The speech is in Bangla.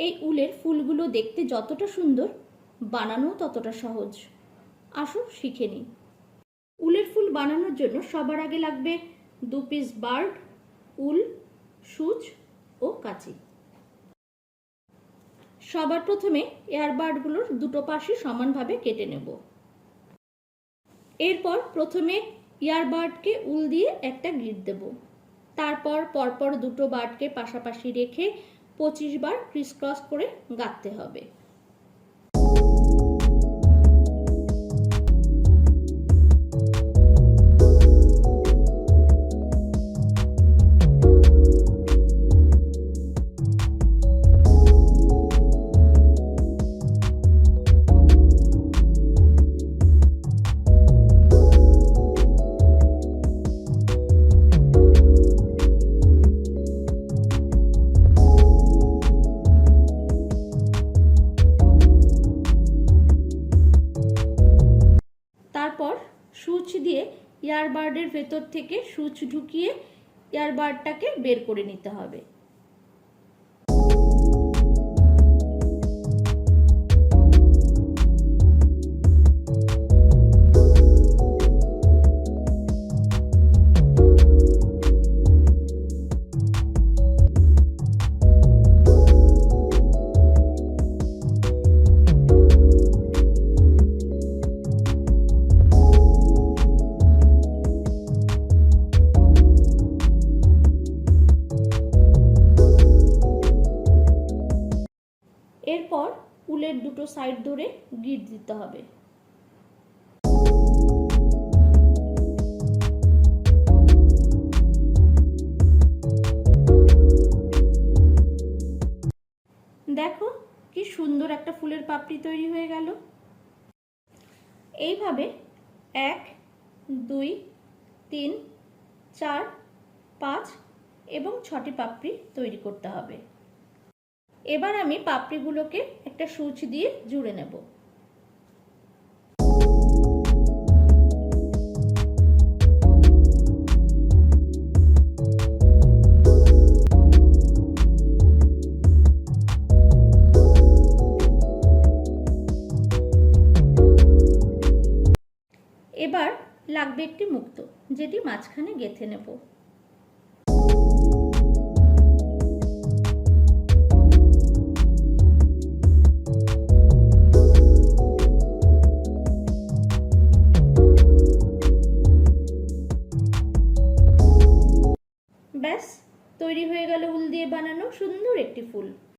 এই উলের ফুলগুলো দেখতে যতটা সুন্দর, বানানো ততটা সহজ। আসুন শিখে নিই। উলের ফুল বানানোর জন্য সবার আগে লাগবে 2 পিস বার্ড, উল, সূচ ও কাঁচি। সবার প্রথমে এয়ারবার্ডগুলোর দুটো পাশই সমানভাবে কেটে নেব। এরপর প্রথমে ইয়ারবার্ডকে উল দিয়ে একটা গিঁট দেব। তারপর পরপর দুটো বার্ডকে পাশাপাশি রেখে 25 বার ক্রিস ক্রস করে গাঁথতে হবে। তারপর সূচ দিয়ে ইয়ারবার্ডের ভেতর থেকে সূচ ঢুকিয়ে ইয়ারবার্ডটাকে বের করে নিতে হবে। এরপর উলের দুটো সাইড ধরে গিঁট দিতে হবে। দেখো কি সুন্দর একটা ফুলের পাপড়ি তৈরি হয়ে গেল। এইভাবে 1, 2, 3, 4, 5 এবং 6টি পাপড়ি তৈরি করতে হবে। এবার আমি পাপড়িগুলোকে একটা সূচ দিয়ে জুড়ে নেব। এবার লাগবে একটি মুক্তো, যেটি মাঝখানে গেঁথে নেব।